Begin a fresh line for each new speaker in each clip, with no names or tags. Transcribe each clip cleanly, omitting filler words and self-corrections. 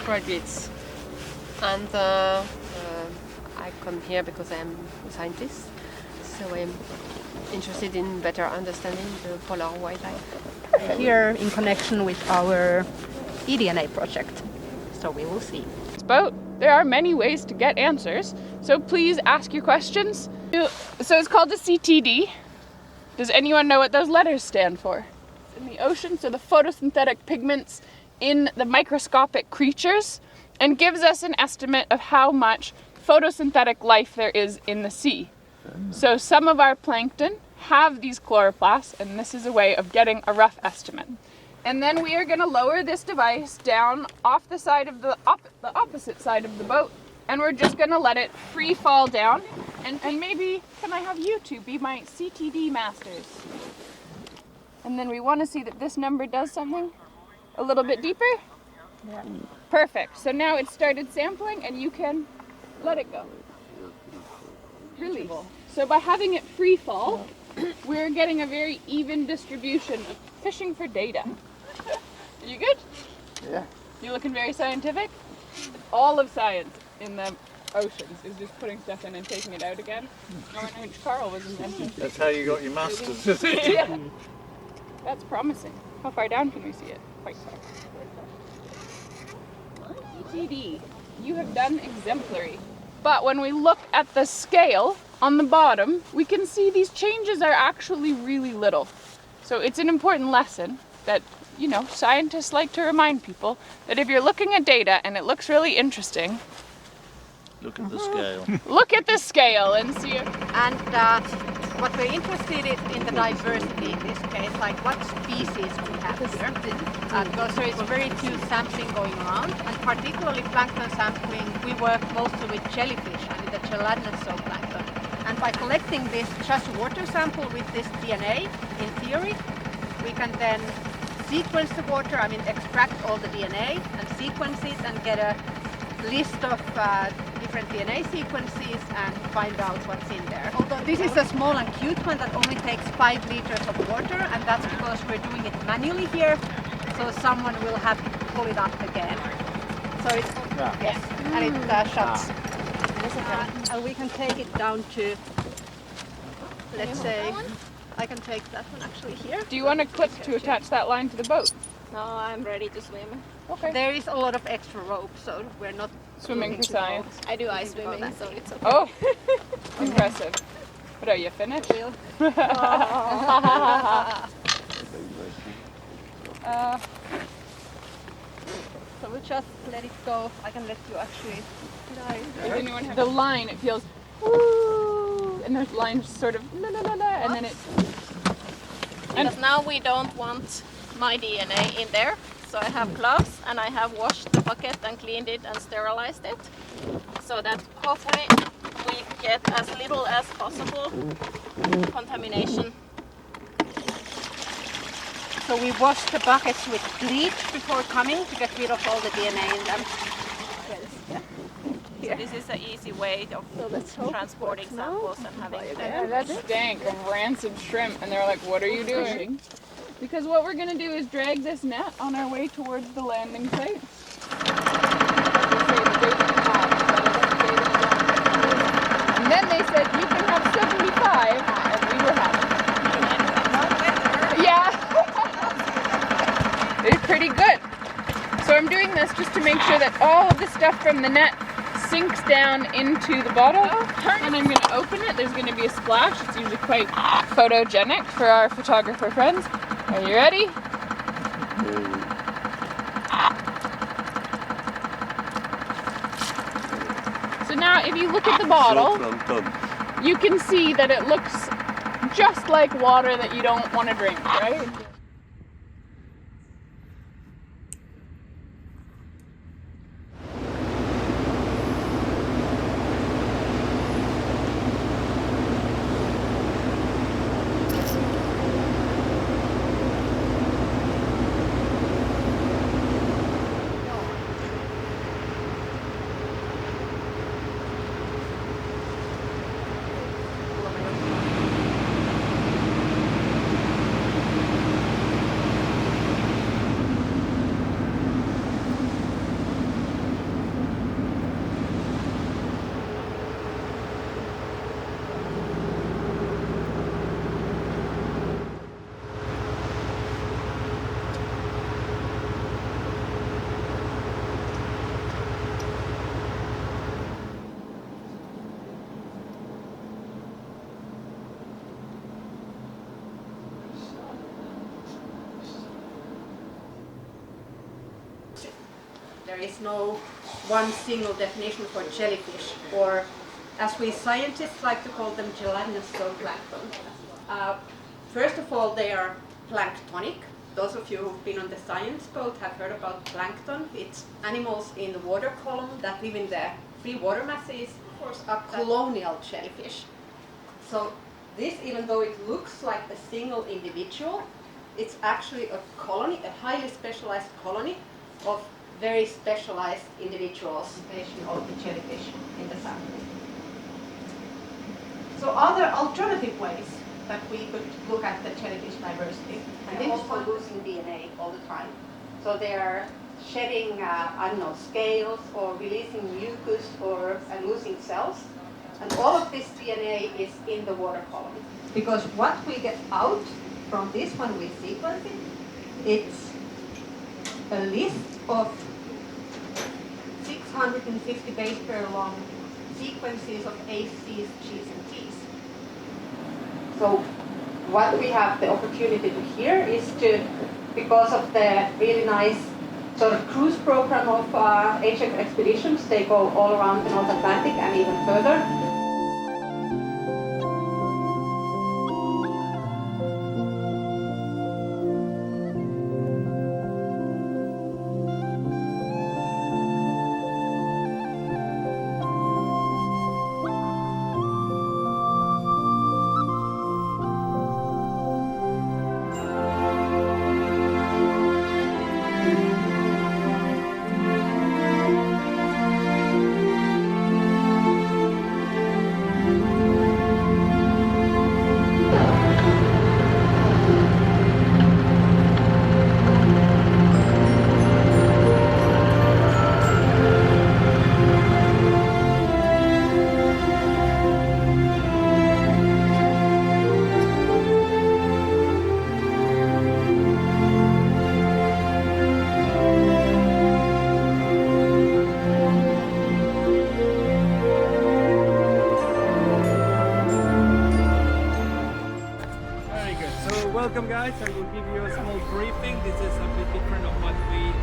graduates, and I come here because I'm a scientist, so I'm interested in better understanding the polar wildlife.
Here in connection with our eDNA project, so we will see.
Boat. There are many ways to get answers, so please ask your questions. So it's called a CTD. Does anyone know what those letters stand for? It's in the ocean, so the photosynthetic pigments in the microscopic creatures, and gives us an estimate of how much photosynthetic life there is in the sea. So some of our plankton have these chloroplasts, and this is a way of getting a rough estimate. And then we are going to lower this device down off the side of the opposite side of the boat, and we're just going to let it free fall down. And maybe, can I have you two be my CTD masters? And then we want to see that this number does something a little bit deeper. Yeah. Perfect. So now it's started sampling, and you can let it go. Release. So by having it free fall, we're getting a very even distribution of fishing for data. Are you good?
Yeah.
You looking very scientific? All of science in the oceans is just putting stuff in and taking it out again. Carl was invented.
That's how you got your masters, is it?
Yeah. That's promising. How far down can we see it? Quite far. ETD, you have done exemplary. But when we look at the scale on the bottom, we can see these changes are actually really little. So it's an important lesson that, you know, scientists like to remind people that if you're looking at data and it looks really interesting,
look at the scale.
Look at the scale and see it.
And what we're interested in the diversity in this case, like what species we have here. Because there is very few sampling going around, and particularly plankton sampling, we work mostly with jellyfish and with the gelatinous zooplankton. And by collecting this just water sample with this DNA, in theory, we can then sequence the water, extract all the DNA and sequence it and get a list of different DNA sequences and find out what's in there. Although this is a small and cute one that only takes 5 liters of water, and that's because we're doing it manually here, so someone will have to pull it up again. So it's, yes, and it shuts. And we can take it down to, let's say, I can take that one actually here.
Do you want a clip to attach that line to the boat?
No, I'm ready to swim.
Okay.
There is a lot of extra rope, so we're not
Swimming for science.
I do ice swimming, so it's okay.
Oh, impressive. But are you finished?
So we'll just let it go. I can let you actually
Does anyone have the line? It feels woo, and the line sort of la la la la, and then it.
Because now we don't want my DNA in there. So I have gloves and I have washed the bucket and cleaned it and sterilized it. So that hopefully we get as little as possible contamination.
So we wash the buckets with bleach before coming to get rid of all the DNA in them.
So this is an easy way of transporting samples and having them.
That stank of rancid shrimp, and they're like, "What are you doing?" Because what we're gonna do is drag this net on our way towards the landing site. And then they said you can have 75, and we were happy. Yeah, they're pretty good. So I'm doing this just to make sure that all of the stuff from the net sinks down into the bottle. And I'm gonna open it. There's gonna be a splash. It's usually quite photogenic for our photographer friends. Are you ready? So now if you look at the bottle, you can see that it looks just like water that you don't want to drink, right?
there is no one single definition for jellyfish, or as we scientists like to call them, gelatinous zooplankton. First of all, they are planktonic. Those of you who've been on the science boat have heard about plankton. It's animals in the water column that live in the free water masses, are colonial jellyfish. So this, even though it looks like a single individual, it's actually a colony, a highly specialized colony of very specialized individuals, especially of the jellyfish in the south. So are there alternative ways that we could look at the jellyfish diversity? And they're also losing DNA all the time. So they are shedding, I don't know, scales or releasing mucus or losing cells. And all of this DNA is in the water column. Because what we get out from this when we sequence it, it's a list of 650 base pair long sequences of A's, C's, G's, and T's. So what we have the opportunity to hear is to, because of the really nice sort of cruise program of HF expeditions, they go all around the North Atlantic and even further.
Welcome guys, I will give you a small briefing. This is a bit different of what we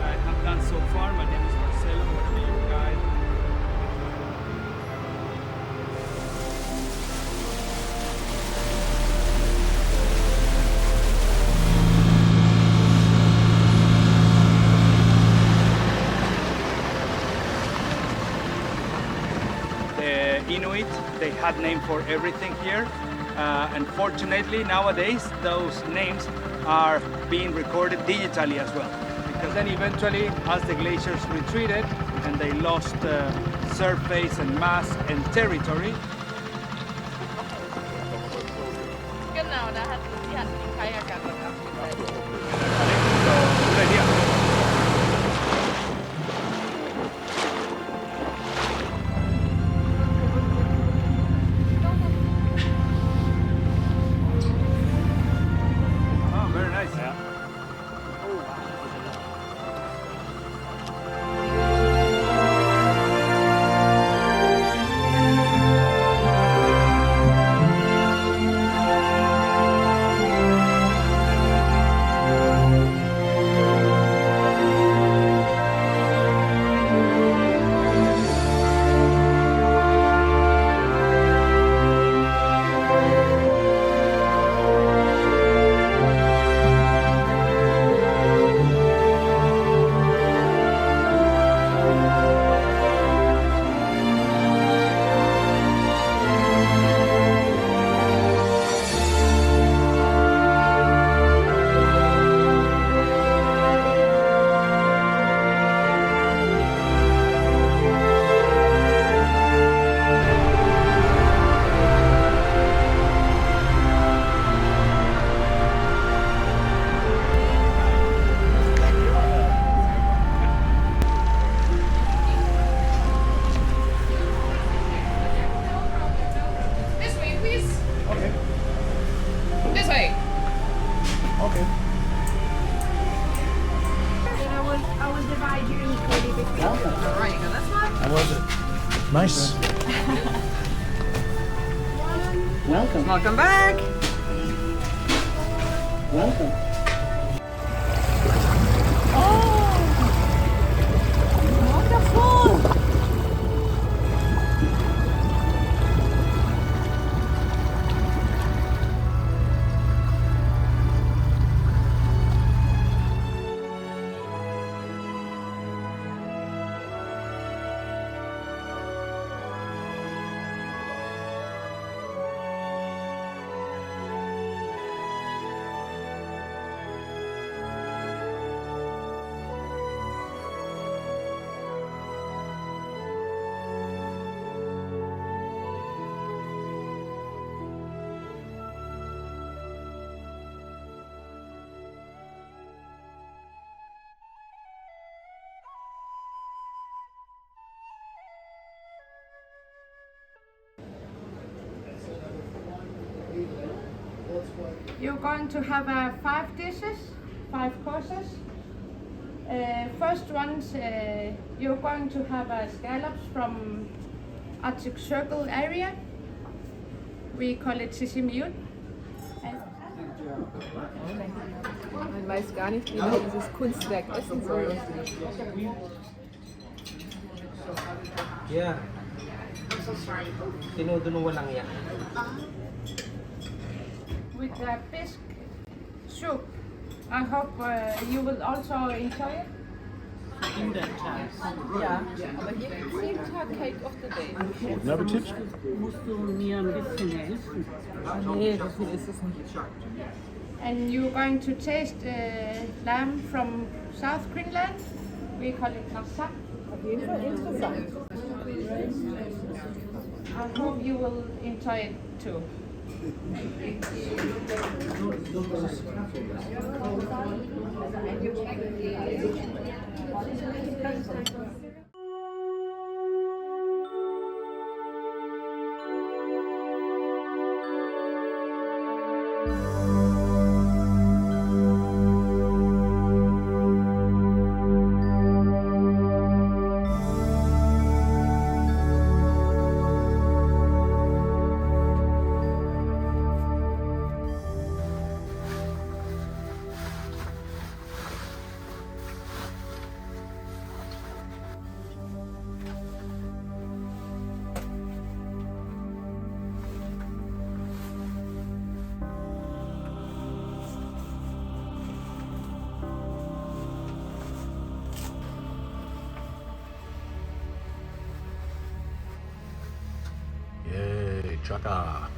have done so far. My name is Marcelo, I'm going to be your guide. The Inuit, they had name for everything here. Unfortunately, nowadays, those names are being recorded digitally as well. Because then eventually, as the glaciers retreated and they lost surface and mass and territory,
Genau, da hat die Kajak abgeleitet.
Nice. Welcome.
Welcome back.
Welcome. Oh!
You're going to have 5 dishes, 5 courses. First ones, you're going to have scallops from Arctic Circle area. We call it sisimiut.
Man weiß gar nicht, wie man dieses Kunstwerk essen soll.
Yeah. Tinutunuan lang yan.
With fish soup. I hope you will also enjoy it.
Ja, aber hier gibt es jeden Tag Cake of the Day.
Guten Appetit.
Musst du mir ein bisschen helfen?
Nee, so viel ist es nicht.
And you're going to taste lamb from South Greenland. We call it nasa.
Auf jeden Fall interessant.
I hope you will enjoy it too.
Yay, chaka.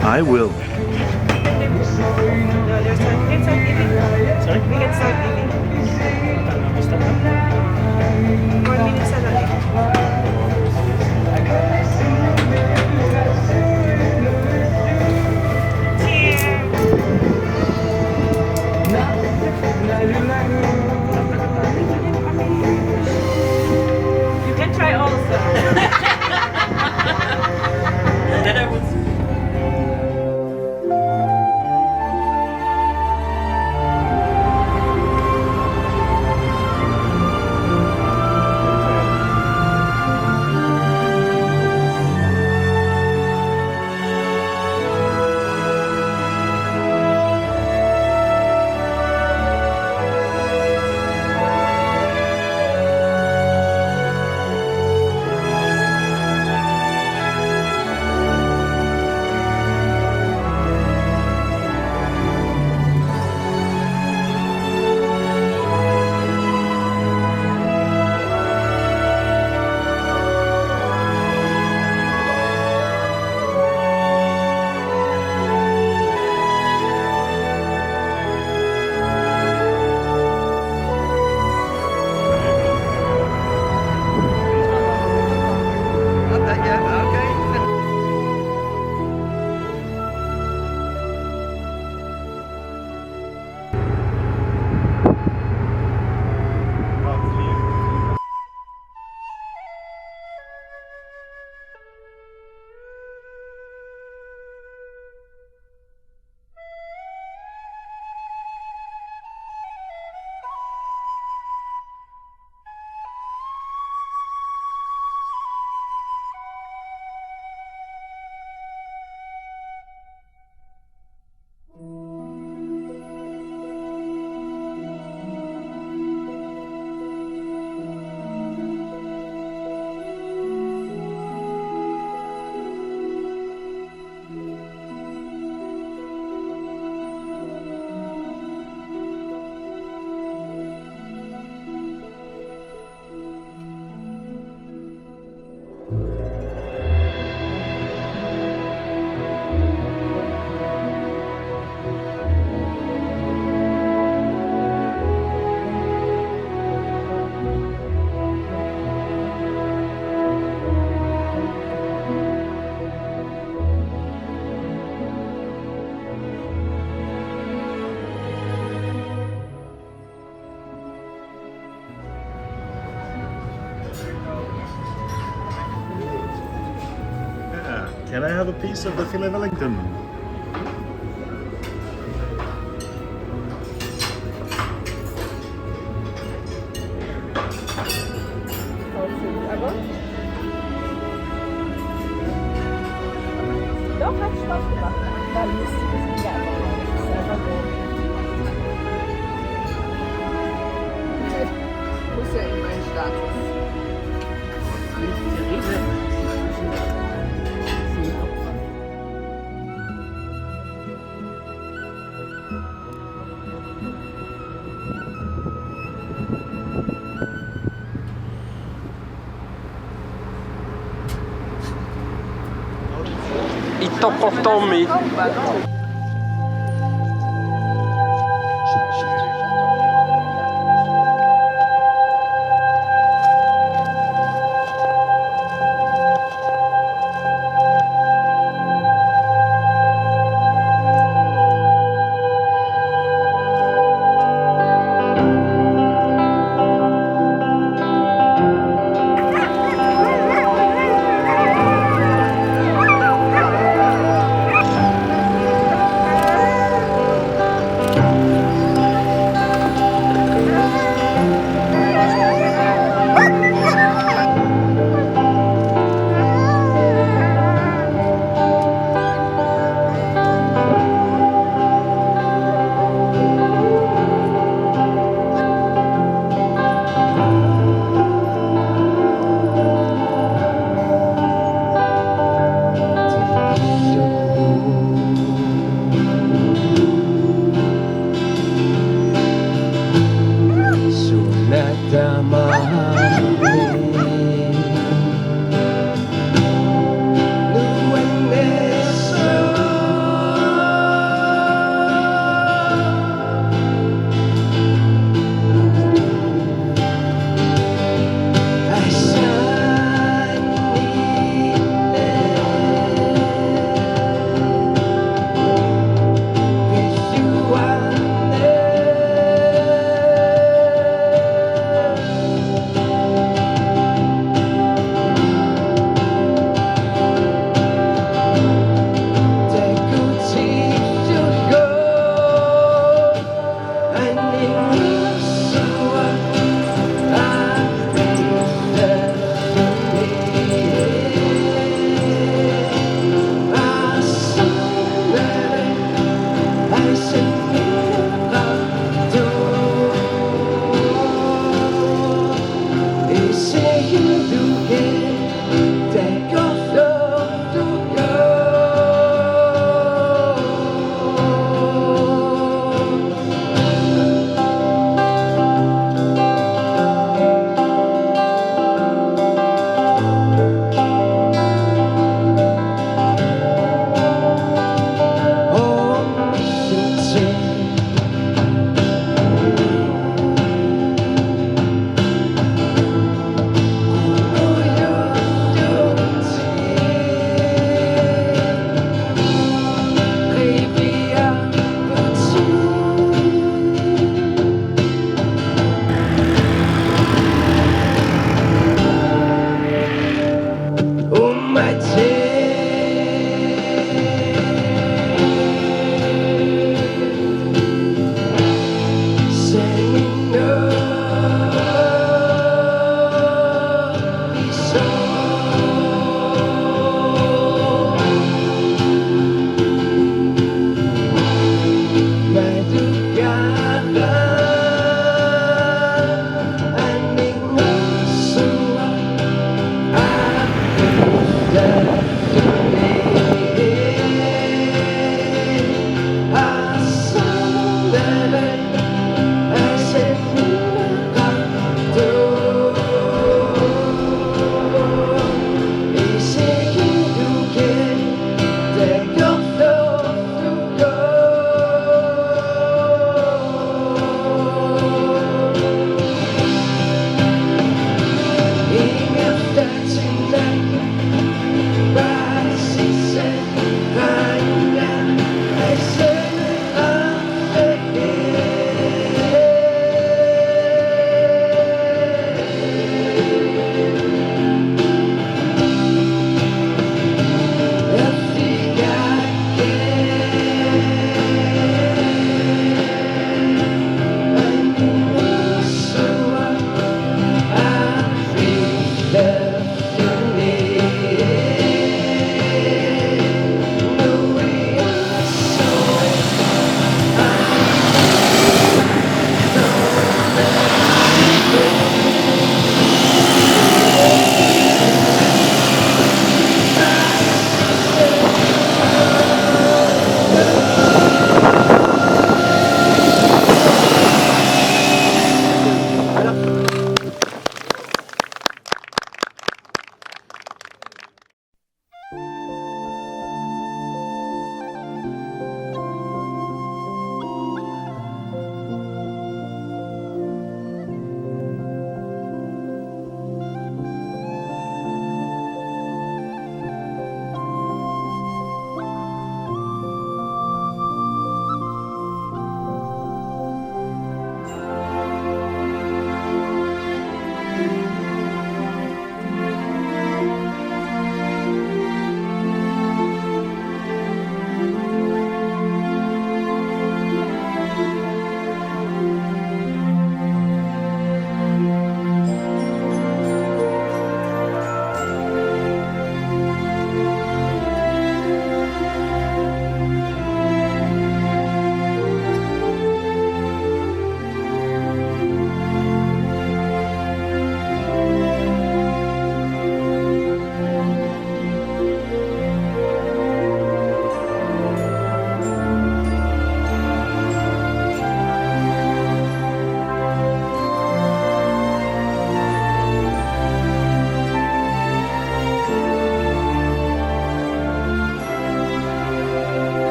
I will.
Sorry? We can start eating. More minutes
You can try also.
Can I have a piece of the filet Wellington?
Doch, hat Spaß gemacht. Dann ist es ja einfach so. Muss ja in meinen Status.
Itto kohtommi.